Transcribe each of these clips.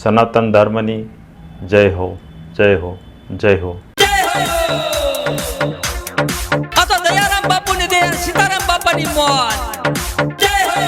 સનાતન ધર્મની જય હો, જય હો, જય હો. આ તો દયારામ બાપુની દે, સીતારામ બાપાની મોજ. જય હો.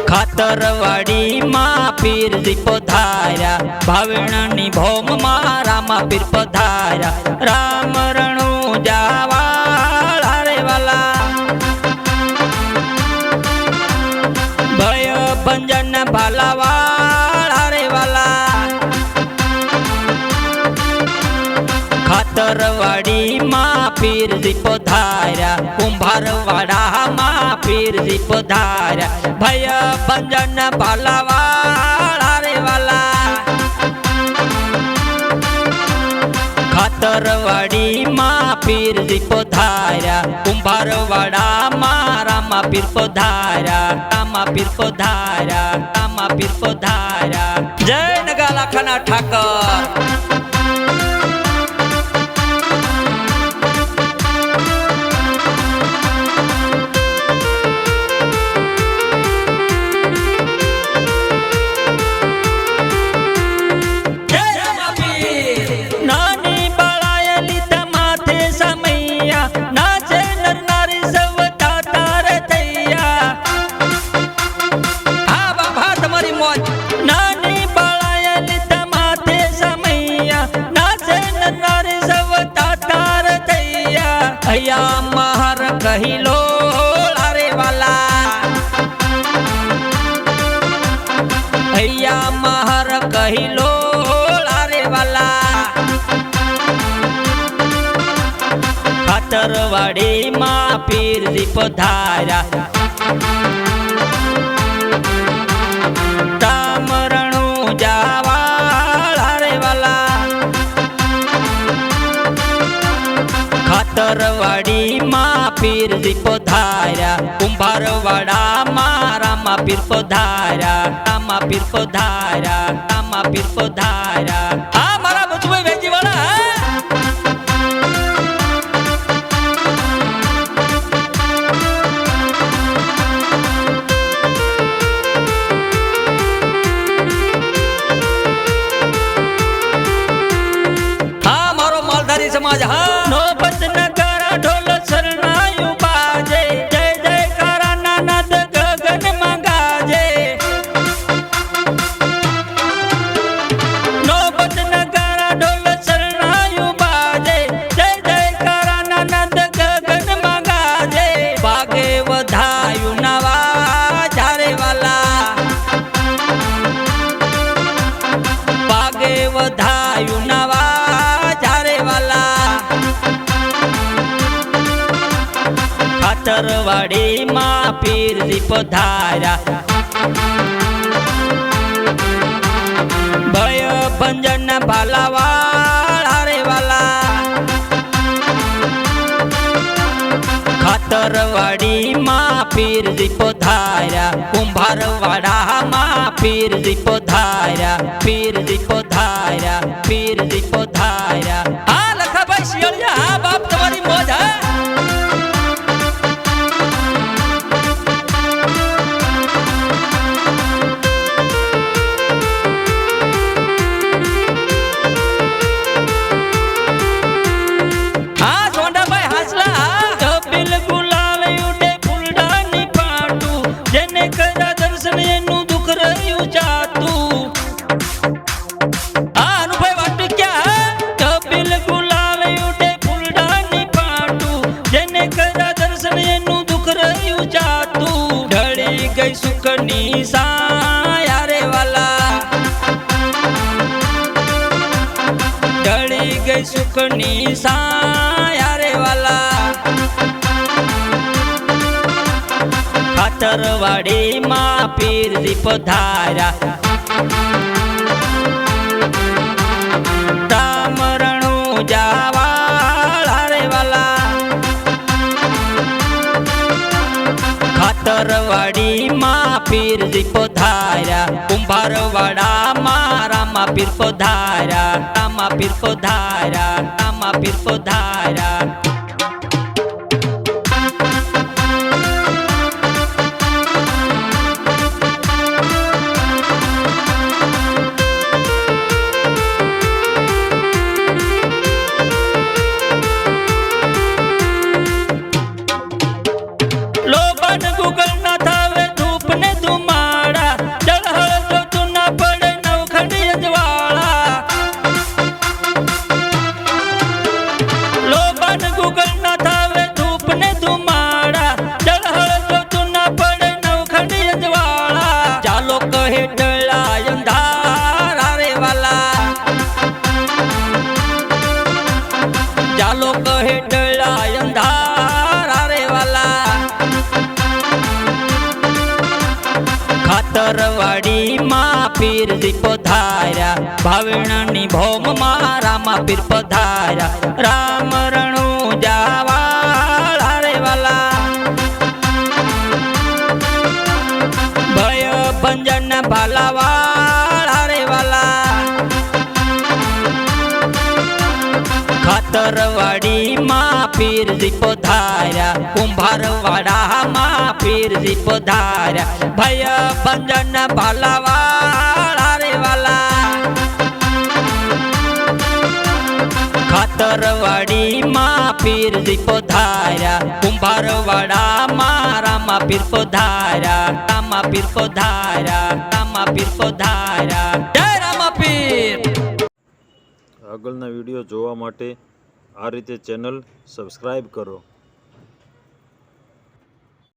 ખાતરવાડી માં પીરજી પધાર્યા, ભાવણની ભોમ માં રામા પીર પધાર્યા. રામ રણુ જાવાળા રે વાલા, ભય ભંજન ભાલાવાળા રે વાલા. ખાતરવાડી માં પીરજી પધાર્યા, કુંભારવાડા માં પીરજી પધાર્યા. ભય ભંજન ભાલાવાળા રે વાલા. ખાતરવાડી માં પીરજી પધાર્યા, કુંભારવાડા માં રામા પીર પધાર્યા. રામા પીર પધાર્યા, રામા પીર પધાર્યા. જય નગાલા ખાના ઠાકર. અહીંયા મહર કહિલો રે વાલા, અહીંયા મહર કહિલો રે વાલા. ખાતરવાડી માં પીરજી પધાર્યા, રામ રણુ જાવાળા રે વાલા. ખાતરવાડી માં પીરજી પધાર્યા, કુંભારવાડા માં રામા પીર પધાર્યા. રામા પીર પધાર્યા, રામા પીર પધાર્યા. આ મારા બચુભાઈ વેજીવાળા. હા મારો માલધારી સમાજ. હા નોબત નગારા ઢોલ શરણાયું બાજે, જય જયકારા નાદ ગગન માં ગાજે. નોબત નગારા ઢોલ શરણાયું બાજે, જય જયકારા નાદ ગગન માં ગાજે. ભાગે વધાયું નવા જારે વાલા, ભાગે વધાયું નવા જારે વાલા. ખાતરવાડી માં પીરજી પધાર્યા, ભય ભંજન ભાલાવાળા રે વાલા. ખાતરવાડી માં પીરજી પધાર્યા, કુંભારવાડા માં પીરજી પધાર્યા. પીરજી પધાર્યા, પીરજી પધાર્યા. હા લખાભાઈ શિયાળિયા. હા બાપ તમારી મોજ. હા ગઈ સુખની સાયા રે વાલા, ઢળી ગઈ સુખની સાયા રે વાલા. ખાતરવાડી માં પીરજી પધાર્યા, રામ રણુ જાવાળા રે વાલા. પીરજી પધાર્યા કુંભારવાડામાં રામા પીર પધાર્યા રામા પીર પધાર્યા રામા પીર પધાર્યા લોબન ગુગલ ના થાવે ધૂપ ને ધુમાડા જળહળ જો તું ના પડે નવખંડી અજવાળા લોબન ગુગલ ના થાવે ધૂપ ને ધુમાડા જળહળ જો તું ના પડે નવખંડી અજવાળા ચાલો કહે ડળા અંધારા રે વાલા ચાલો કહે ડળા અંધારા રે વાલા ખાતરવાડીમાં પીરજી પધાર્યા ભાવેણની ભોમમાં રામા પીર પધાર્યા રામ રણુજાવાળા રે વાલા ભય ભંજન ભાલાવાળા રે વાલા ખાતરવાડીમાં પીરજી પધાર્યા કુંભારવાડામાં પીરજી પધાર્યા ભય ભંજન ભાલાવાળા રે વાલા ખાતરવાડીમાં પીરજી પધાર્યા કુંભારવાડામાં રામા પીર પધાર્યા રામા પીર પધાર્યા રામા પીર પધાર્યા જય રામા પીર। આગળના વિડીયો જોવા માટે આ રીતે ચેનલ સબસ્ક્રાઈબ કરો।